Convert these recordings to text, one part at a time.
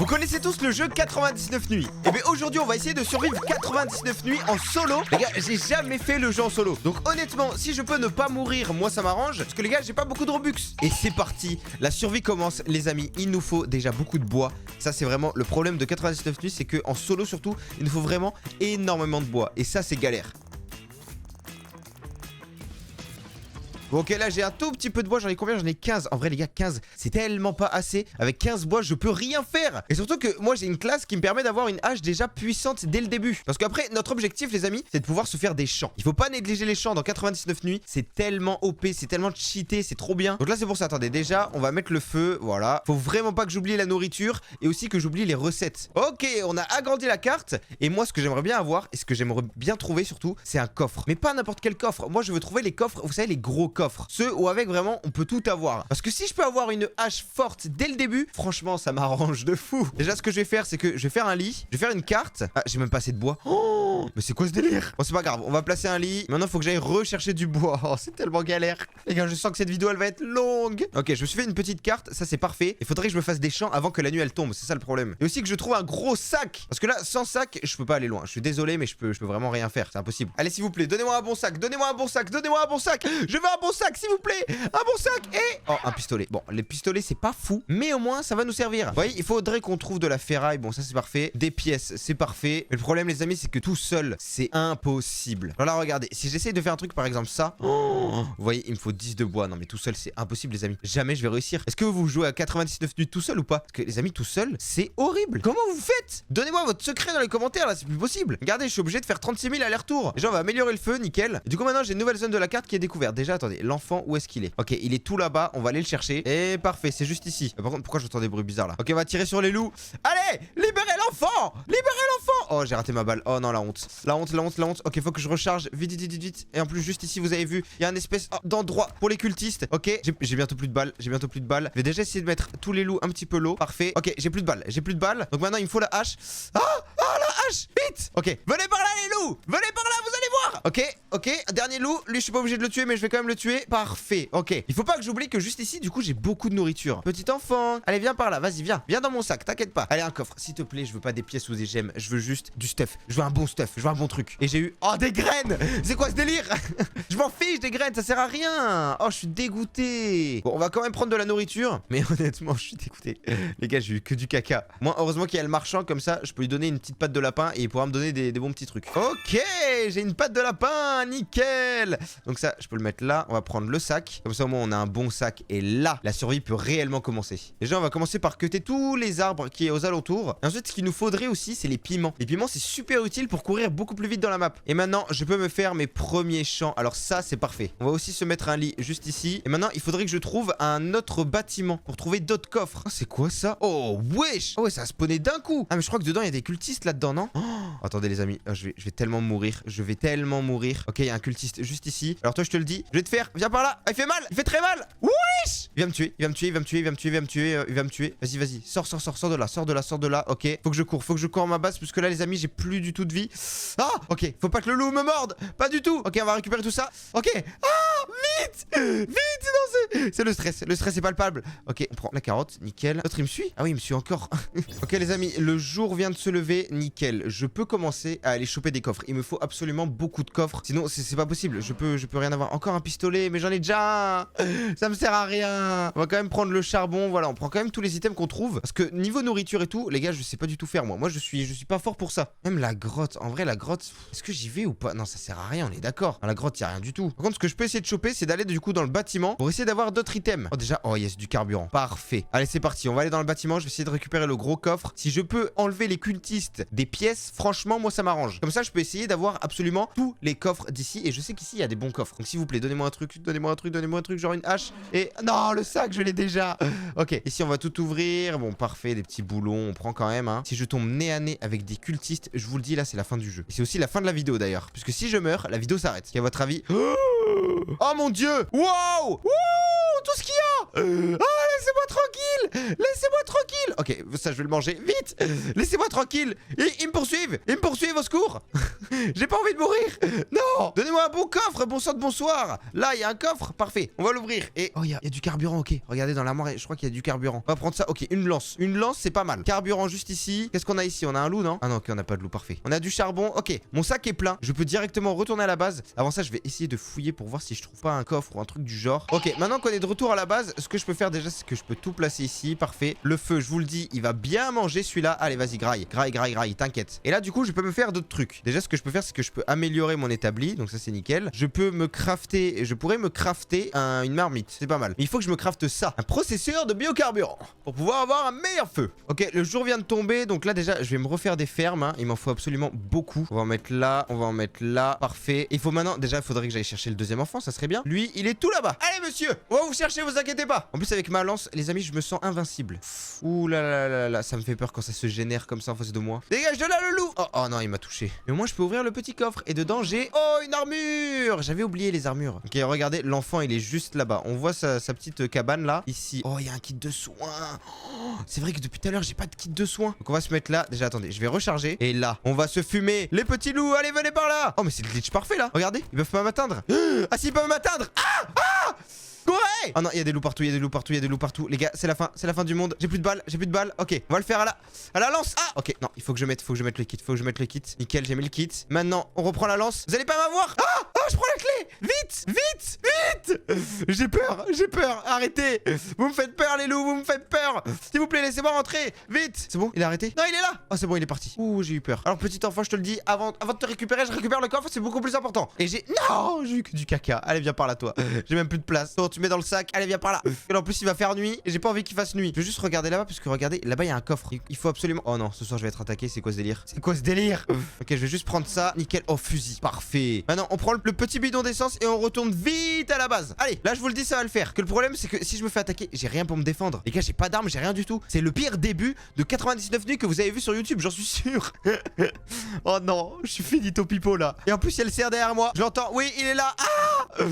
Vous connaissez tous le jeu 99 nuits. Et bien aujourd'hui on va essayer de survivre 99 nuits en solo. Les gars, j'ai jamais fait le jeu en solo. Donc honnêtement, si je peux ne pas mourir, moi ça m'arrange. Parce que les gars, j'ai pas beaucoup de Robux. Et c'est parti, la survie commence les amis. Il nous faut déjà beaucoup de bois. Ça c'est vraiment le problème de 99 nuits, c'est que en solo surtout, il nous faut vraiment énormément de bois. Et ça c'est galère. Bon, ok, là j'ai un tout petit peu de bois, j'en ai combien? J'en ai 15. En vrai les gars, 15, c'est tellement pas assez. Avec 15 bois, je peux rien faire. Et surtout que moi j'ai une classe qui me permet d'avoir une hache déjà puissante dès le début. Parce qu'après, notre objectif les amis, c'est de pouvoir se faire des champs. Il faut pas négliger les champs dans 99 nuits. C'est tellement OP, c'est tellement cheaté, c'est trop bien. Donc là c'est pour ça, attendez, déjà on va mettre le feu, voilà. Faut vraiment pas que j'oublie la nourriture et aussi que j'oublie les recettes. Ok, on a agrandi la carte. Et moi ce que j'aimerais bien avoir, et ce que j'aimerais bien trouver surtout, c'est un coffre. Mais pas n'importe quel coffre. Moi je veux trouver les coffres, vous savez, les gros coffres. Ceux où avec vraiment on peut tout avoir. Parce que si je peux avoir une hache forte dès le début, franchement ça m'arrange de fou. Déjà ce que je vais faire, c'est que je vais faire un lit. Je vais faire une carte. Ah, j'ai même pas assez de bois. Oh, mais c'est quoi ce délire? Bon, c'est pas grave, on va placer un lit. Maintenant faut que j'aille rechercher du bois. Oh, c'est tellement galère. Les gars, je sens que cette vidéo elle va être longue. Ok, je me suis fait une petite carte, ça c'est parfait. Il faudrait que je me fasse des champs avant que la nuit elle tombe, c'est ça le problème. Et aussi que je trouve un gros sac. Parce que là, sans sac, je peux pas aller loin. Je suis désolé, mais je peux vraiment rien faire. C'est impossible. Allez, s'il vous plaît, donnez-moi un bon sac. Donnez-moi un bon sac. Donnez-moi un bon sac. Je veux un bon sac, s'il vous plaît. Un bon sac et... Oh, un pistolet. Bon, les pistolets, c'est pas fou, mais au moins, ça va nous servir. Vous voyez, il faudrait qu'on trouve de la ferraille. Bon, ça, c'est parfait. Des pièces, c'est parfait. Mais le problème, les amis, c'est que tout seul, c'est impossible. Alors là, regardez. Si j'essaye de faire un truc, par exemple, ça... Oh, vous voyez, il me faut 10 de bois. Non, mais tout seul, c'est impossible, les amis. Jamais je vais réussir. Est-ce que vous jouez à 99 nuits tout seul ou pas? Parce que, les amis, tout seul, c'est horrible. Comment vous faites? Donnez-moi votre secret dans les commentaires, là. C'est plus possible. Regardez, je suis obligé de faire 36 000 allers-retours. Déjà, on va améliorer le feu, nickel. Et du coup, maintenant, j'ai une nouvelle zone de la carte qui est découverte. Déjà, attendez. L'enfant, où est-ce qu'il est? Ok, il est tout là-bas, on va aller le chercher. Et parfait, c'est juste ici. Par contre, pourquoi j'entends des bruits bizarres là? Ok, on va tirer sur les loups. Allez, libérez l'enfant! Libérez l'enfant! Oh, j'ai raté ma balle. Oh non, la honte. La honte, la honte, la honte. Ok, faut que je recharge. Vite, vite, vite, vite. Et en plus, juste ici, vous avez vu, il y a un espèce d'endroit pour les cultistes. Ok, j'ai bientôt plus de balles. J'ai bientôt plus de balles. Je vais déjà essayer de mettre tous les loups un petit peu low. Parfait. Ok, j'ai plus de balles. J'ai plus de balles. Donc maintenant, il me faut la hache. Ah! Ah, la hache! Vite! Ok, venez par là, les loups! Venez par là, vous allez voir! Ok, ok, dernier loup. Lui, je suis pas obligé de le tuer, mais je vais quand même le tuer. Parfait. Ok, il faut pas que j'oublie que juste ici, du coup, j'ai beaucoup de nourriture. Petit enfant, allez, viens par là, vas-y, viens. Viens dans mon sac, t'inquiète pas. Allez, un coffre, s'il te plaît, je veux pas des pièces ou des gemmes. Je veux juste du stuff. Je veux un bon stuff, je veux un bon truc. Et j'ai eu... Oh, des graines! C'est quoi ce délire? Je m'en fiche des graines, ça sert à rien. Oh, je suis dégoûté. Bon, on va quand même prendre de la nourriture. Mais honnêtement, je suis dégoûté. Les gars, j'ai eu que du caca. Moi, heureusement qu'il y a le marchand, comme ça, je peux lui donner une petite patte de lapin et il pourra me donner des bons petits trucs. Ok, j'ai une patte de lapin, nickel. Donc ça, je peux le mettre là. On va prendre le sac. Comme ça, au moins, on a un bon sac. Et là, la survie peut réellement commencer. Déjà, on va commencer par cutter tous les arbres qui est aux alentours. Et ensuite, ce qu'il nous faudrait aussi, c'est les piments. Les piments, c'est super utile pour courir beaucoup plus vite dans la map. Et maintenant, je peux me faire mes premiers champs. Alors ça, c'est parfait. On va aussi se mettre un lit juste ici. Et maintenant, il faudrait que je trouve un autre bâtiment pour trouver d'autres coffres. Oh, c'est quoi ça? Oh, wesh! Oh ouais, ça a spawné d'un coup. Ah, mais je crois que dedans, il y a des cultistes là-dedans, non? Oh, attendez, les amis. Oh, je vais tellement mourir. Je vais tellement mourir. Ok, il y a un cultiste juste ici. Alors toi, je te le dis. Je vais te faire. Viens par là. Ah, il fait mal. Il fait très mal. Wesh! Il va me tuer. Il va me tuer. Il va me tuer. Il va me tuer. Il va me tuer. Il va me tuer. Vas-y, vas-y. Sors, sors, sors. Sors de là. Sors de là. Sors de là. Ok. Faut que je cours. Faut que je cours à ma base. Parce que là, les amis, j'ai plus du tout de vie. Ah, ok. Faut pas que le loup me morde. Pas du tout. Ok, on va récupérer tout ça. Ok. Ah, vite. Vite. Non, c'est le stress. Le stress est palpable. Ok, on prend la carotte. Nickel. L'autre, il me suit. Ah oui, il me suit encore. Ok, les amis. Le jour vient de se lever. Nickel. Je peux commencer à aller choper des coffres. Il me faut absolument beaucoup de coffres. Sinon, c'est pas possible. Je peux rien avoir. Encore un pistolet. Mais j'en ai déjà un. Ça me sert à rien. On va quand même prendre le charbon. Voilà, on prend quand même tous les items qu'on trouve. Parce que niveau nourriture et tout, les gars, je sais pas du tout faire moi. Moi, je suis pas fort pour ça. Même la grotte. En vrai, la grotte, est-ce que j'y vais ou pas? Non, ça sert à rien, on est d'accord. Dans la grotte, y a rien du tout. Par contre, ce que je peux essayer de choper, c'est d'aller du coup dans le bâtiment pour essayer d'avoir d'autres items. Oh, déjà, oh yes, du carburant. Parfait. Allez, c'est parti. On va aller dans le bâtiment. Je vais essayer de récupérer le gros coffre. Si je peux enlever les cultistes des pièces, franchement, moi, ça m'arrange. Comme ça, je peux essayer d'avoir absolument tous les coffres d'ici. Et je sais qu'ici, il y a des bons coffres. Donc, s'il vous plaît, donnez-moi un truc, donnez-moi un truc, donnez-moi un truc, genre une hache. Et non, le sac, je l'ai déjà. Ok, ici, on va tout ouvrir. Bon, parfait, des petits boulons. On prend quand même, hein. Si je tombe nez à nez avec des cultistes, je vous le dis, là, c'est la fin du jeu. Et c'est aussi la fin de la vidéo, d'ailleurs. Puisque si je meurs, la vidéo s'arrête. À votre avis? Oh mon dieu! Wow! Wouh! Tout ce qu'il y a! Oh, laissez-moi tranquille! Laissez-moi tranquille. Ok, ça je vais le manger. Vite. Laissez-moi tranquille. Ils me poursuivent. Ils me poursuivent au secours. J'ai pas envie de mourir. Non. Donnez-moi un bon coffre. Bon sang de bonsoir. Là, il y a un coffre. Parfait. On va l'ouvrir. Et oh, il y a du carburant. Ok. Regardez dans l'armoire. Je crois qu'il y a du carburant. On va prendre ça. Ok, une lance. Une lance, c'est pas mal. Carburant juste ici. Qu'est-ce qu'on a ici? On a un loup, non? Ah non, ok, on n'a pas de loup. Parfait. On a du charbon. Ok. Mon sac est plein. Je peux directement retourner à la base. Avant ça, je vais essayer de fouiller pour voir si je trouve pas un coffre ou un truc du genre. Ok, maintenant qu'on est de retour à la base, ce que je peux faire déjà, c'est que je peux tout placer ici. Parfait. Le feu, je vous le dis, il va bien manger celui-là. Allez, vas-y, graille. Graille, graille, graille. T'inquiète. Et là, du coup, je peux me faire d'autres trucs. Déjà, ce que je peux faire, c'est que je peux améliorer mon établi. Donc ça, c'est nickel. Je peux me crafter. Je pourrais me crafter une marmite. C'est pas mal. Mais il faut que je me crafte ça. Un processeur de biocarburant. Pour pouvoir avoir un meilleur feu. Ok, le jour vient de tomber. Donc là, déjà, je vais me refaire des fermes. Hein. Il m'en faut absolument beaucoup. On va en mettre là. On va en mettre là. Parfait. Il faut maintenant. Déjà, il faudrait que j'aille chercher le deuxième enfant. Ça serait bien. Lui, il est tout là-bas. Allez, monsieur. On va vous chercher, vous inquiétez pas. En plus, avec ma lance, les amis, je me sens invincible. Ouh là là là là. Ça me fait peur quand ça se génère comme ça en face de moi. Dégage de là, le loup. Oh non, il m'a touché. Mais au moins, je peux ouvrir le petit coffre. Et dedans, j'ai. Oh, une armure. J'avais oublié les armures. Ok, regardez, l'enfant, il est juste là-bas. On voit sa petite cabane là. Ici. Oh, il y a un kit de soins. Oh, c'est vrai que depuis tout à l'heure, j'ai pas de kit de soins. Donc, on va se mettre là. Déjà, attendez, je vais recharger. Et là, on va se fumer. Les petits loups, allez, venez par là. Oh, mais c'est le glitch parfait là. Regardez, ils peuvent pas m'atteindre. Ah, si, ils peuvent m'atteindre. Ah, ah. Ouais. Oh non, il y a des loups partout, il y a des loups partout, il y a des loups partout. Les gars, c'est la fin du monde. J'ai plus de balles, j'ai plus de balles. Ok, on va le faire à la lance. Ah, ok, non, il faut que je mette le kit, faut que je mette le kit. Nickel, j'ai mis le kit. Maintenant, on reprend la lance. Vous allez pas m'avoir. Ah, ah, je prends la clé. Vite, vite, vite. J'ai peur, arrêtez. Vous me faites peur, les loups, vous me faites peur. S'il vous plaît, laissez-moi rentrer. Vite. C'est bon, il a arrêté? Non, il est là. Oh, c'est bon, il est parti. Ouh, j'ai eu peur. Alors, petit enfant, je te le dis, avant de te récupérer, je récupère le coffre, c'est beaucoup plus important. Et non, j'ai eu que du caca. Allez, viens par là, toi. J'ai même plus de place. Tu mets dans le sac. Allez, viens par là. Et en plus, il va faire nuit. Et j'ai pas envie qu'il fasse nuit. Je vais juste regarder là-bas parce que regardez, là-bas, il y a un coffre. Il faut absolument. Oh non, ce soir, je vais être attaqué. C'est quoi ce délire? C'est quoi ce délire? Ok, je vais juste prendre ça. Nickel. Oh, fusil. Parfait. Maintenant, on prend le petit bidon d'essence et on retourne vite à la base. Allez, là, je vous le dis, ça va le faire. Que le problème, c'est que si je me fais attaquer, j'ai rien pour me défendre. Les gars, j'ai pas d'armes, j'ai rien du tout. C'est le pire début de 99 nuits que vous avez vu sur YouTube, j'en suis sûr. Oh non, je suis finito pipo là. Et en plus, il y a le CR derrière moi. Je l'entends. Oui, il est là. Ah!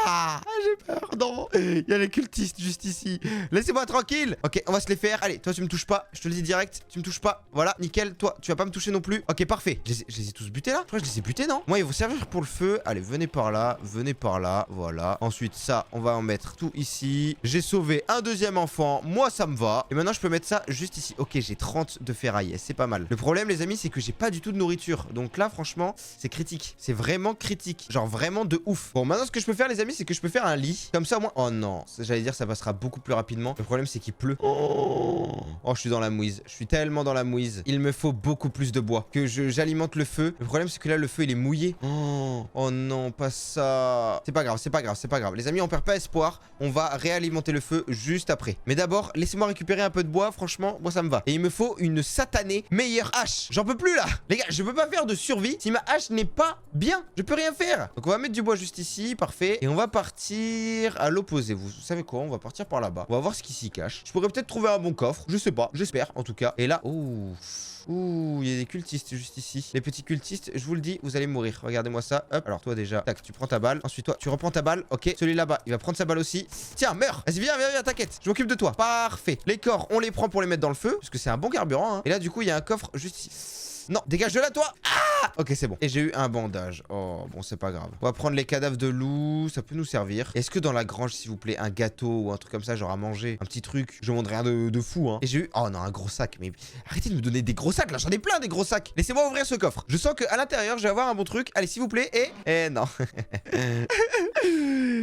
Ah, j'ai peur, non. Il y a les cultistes juste ici. Laissez-moi tranquille. Ok, on va se les faire. Allez, toi tu me touches pas. Je te le dis direct, tu me touches pas. Voilà, nickel. Toi, tu vas pas me toucher non plus. Ok, parfait. Je les ai tous butés là. Je crois que je les ai butés, non? Moi, ils vont servir pour le feu. Allez, venez par là. Venez par là. Voilà. Ensuite, ça, on va en mettre tout ici. J'ai sauvé un deuxième enfant. Moi, ça me va. Et maintenant, je peux mettre ça juste ici. Ok, j'ai 30 de ferraille. C'est pas mal. Le problème, les amis, c'est que j'ai pas du tout de nourriture. Donc là, franchement, c'est critique. C'est vraiment critique. Genre vraiment de ouf. Bon, maintenant, ce que je peux faire, les amis, c'est que je peux faire un lit. Comme ça, moi. Oh non. J'allais dire, ça passera beaucoup plus rapidement. Le problème, c'est qu'il pleut. Oh, je suis dans la mouise. Je suis tellement dans la mouise. Il me faut beaucoup plus de bois. Que j'alimente le feu. Le problème, c'est que là, le feu, il est mouillé. Oh non, pas ça. C'est pas grave, c'est pas grave, c'est pas grave. Les amis, on perd pas espoir. On va réalimenter le feu juste après. Mais d'abord, laissez-moi récupérer un peu de bois. Franchement, moi, ça me va. Et il me faut une satanée meilleure hache. J'en peux plus là. Les gars, je peux pas faire de survie si ma hache n'est pas bien. Je peux rien faire. Donc, on va mettre du bois juste ici. Parfait. Et on va partir à l'opposé. Vous savez quoi? On va partir par là-bas. On va voir ce qui s'y cache. Je pourrais peut-être trouver un bon coffre. Je sais pas. J'espère en tout cas. Et là, ouh, il y a des cultistes juste ici. Les petits cultistes, je vous le dis, vous allez mourir. Regardez-moi ça. Hop. Alors toi déjà, tac, tu prends ta balle. Ensuite toi, tu reprends ta balle. Ok. Celui là-bas, il va prendre sa balle aussi. Tiens, meurs. Vas-y, viens, t'inquiète. Je m'occupe de toi. Parfait. Les corps, on les prend pour les mettre dans le feu. Parce que c'est un bon carburant. Hein. Et là, du coup, il y a un coffre juste ici. Non, dégage de là, toi. Ah, ok, c'est bon. Et j'ai eu un bandage. Oh, bon, c'est pas grave. On va prendre les cadavres de loups. Ça peut nous servir. Est-ce que dans la grange, s'il vous plaît, un gâteau ou un truc comme ça, genre à manger, un petit truc, je demande rien de fou, hein. Et j'ai eu... Oh non, un gros sac. Mais arrêtez de me donner des gros sacs, là. J'en ai plein, des gros sacs. Laissez-moi ouvrir ce coffre. Je sens qu'à l'intérieur, je vais avoir un bon truc. Allez, s'il vous plaît. Et non.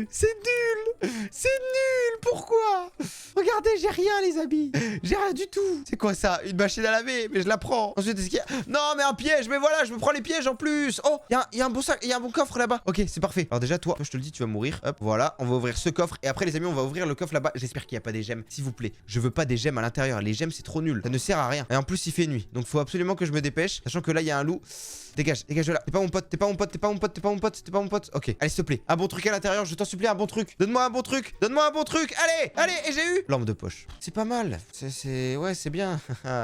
C'est nul. C'est nul. Pourquoi? Regardez, j'ai rien, les amis. J'ai rien du tout. C'est quoi ça? Une machine à laver. Mais je la prends. Ensuite, est-ce qu'il y a... Non, mais un piège. Mais voilà, je me prends les pièges en plus. Oh, il y a un bon sac. Il y a un bon coffre là-bas. Ok, c'est parfait. Alors déjà, toi, je te le dis, tu vas mourir. Hop, voilà. On va ouvrir ce coffre. Et après, les amis, on va ouvrir le coffre là-bas. J'espère qu'il n'y a pas des gemmes. S'il vous plaît. Je veux pas des gemmes à l'intérieur. Les gemmes, c'est trop nul. Ça ne sert à rien. Et en plus, il fait nuit. Donc, faut absolument que je me dépêche. Sachant que là, il y a un loup. Dégage de là. T'es pas mon pote, t'es pas mon pote, t'es pas mon pote, t'es pas mon pote, t'es pas mon pote. Ok, allez, s'il te plaît. Un bon truc à l'intérieur, je t'en supplie, un bon truc. Donne-moi un bon truc. Donne-moi un bon truc. Allez, et j'ai eu lampe de poche. C'est pas mal. Ouais, c'est bien.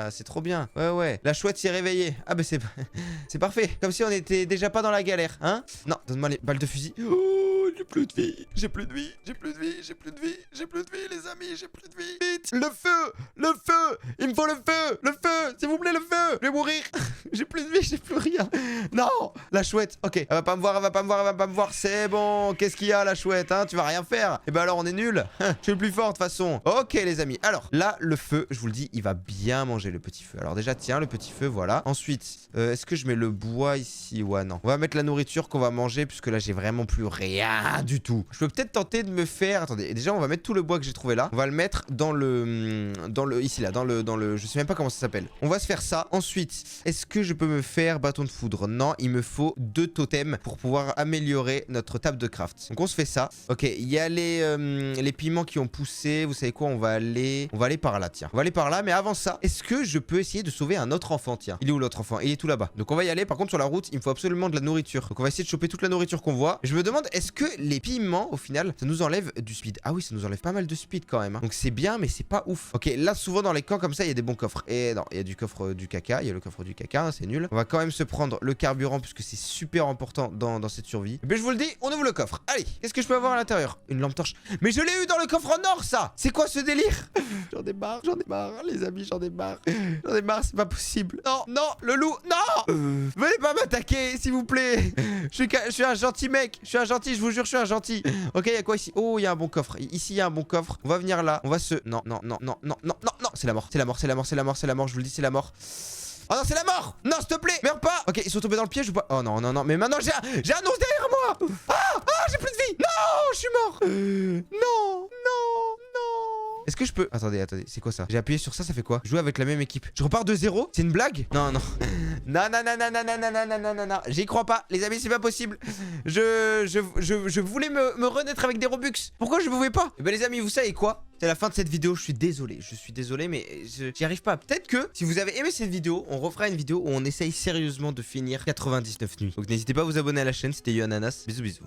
C'est trop bien. Ouais. La chouette s'est réveillée. Ah, bah, c'est parfait. Comme si on était déjà pas dans la galère, hein? Non, donne-moi les balles de fusil. Oh, J'ai plus de vie. J'ai plus de vie. J'ai plus de vie. J'ai plus de vie. J'ai plus de vie, les amis. J'ai plus de vie. Vite. Le feu. Le feu. Il me faut le feu. Le feu. S'il vous plaît, le feu. Je vais mourir. J'ai plus de vie. J'ai plus rien. Non. La chouette. Ok. Elle va pas me voir. Elle va pas me voir. Elle va pas me voir. C'est bon. Qu'est-ce qu'il y a, la chouette, hein? Tu vas rien faire. Et ben alors, on est nul. Je suis le plus fort, de toute façon. Ok, les amis. Alors, là, le feu, je vous le dis, il va bien manger le petit feu. Alors, déjà, tiens, le petit feu, voilà. Ensuite, est-ce que je mets le bois ici? Ouais, non. On va mettre la nourriture qu'on va manger, puisque là, j'ai vraiment plus rien du tout. Je peux peut-être tenter de me faire... Attendez, déjà, on va mettre tout le bois que j'ai trouvé là. On va le mettre dans le... Ici, là, dans le... Je sais même pas comment ça s'appelle. On va se faire ça. Ensuite, est-ce que je peux me faire bâton de foudre? Non, il me faut 2 totems pour pouvoir améliorer notre table de craft. Donc, on se fait ça. Ok, il y a les piments qui ont poussé. Vous savez quoi? On va aller par là, tiens. On va aller par là, mais avant ça, est-ce que je peux essayer de sauver un autre enfant? Tiens, il est où l'autre enfant? Il est tout là-bas. Donc on va y aller. Par contre, sur la route, il me faut absolument de la nourriture. Donc on va essayer de choper toute la nourriture qu'on voit. Je me demande, est-ce que les piments, au final, ça nous enlève du speed? Ah oui, ça nous enlève pas mal de speed quand même, hein. Donc c'est bien, mais c'est pas ouf. Ok, là, souvent dans les camps comme ça, il y a des bons coffres. Et non, il y a du coffre du caca. Il y a le coffre du caca, hein, c'est nul. On va quand même se prendre le carburant, puisque c'est super important dans cette survie. Et bien, je vous le dis, on ouvre le coffre. Allez, qu'est-ce que je peux avoir à l'intérieur? Une lampe torche. Mais je l'ai eu dans le coffre en or, ça! C'est quoi ce délire? J'en ai marre, les amis, j'en ai marre. J'en ai marre, c'est pas possible. Non, non, le loup, non! Venez pas m'attaquer, s'il vous plaît. Je suis un gentil mec, je suis un gentil, je vous jure, je suis un gentil. Ok, il y a quoi ici? Oh, il y a un bon coffre. Ici, il y a un bon coffre. On va venir là, on va se... Non, non, non, non, non, non, non, non. C'est la mort, c'est la mort, c'est la mort, c'est la mort, c'est la mort, je vous le dis, c'est la mort. Oh non, c'est la mort! Non, s'il te plaît, meurs pas! Ok, ils sont tombés dans le piège ou pas? Oh non, non, non, mais maintenant j'ai un ours derrière moi! Ah! Ah, j'ai plus de vie! Non, je suis mort! Non, non, non! Est-ce que je peux... Attendez, c'est quoi ça? J'ai appuyé sur ça, ça fait quoi? Jouer avec la même équipe. Je repars de 0? C'est une blague? Non, non. Non, non, non, non, non, non, non, non, non, non, non, non. J'y crois pas, les amis, c'est pas possible. Je voulais me renaître avec des Robux. Pourquoi je pouvais pas? Eh ben les amis, vous savez quoi? C'est la fin de cette vidéo, je suis désolé, mais j'y arrive pas. Peut-être que si vous avez aimé cette vidéo, on refera une vidéo où on essaye sérieusement de finir 99 nuits. Donc n'hésitez pas à vous abonner à la chaîne, c'était Yohananas. Bisous bisous.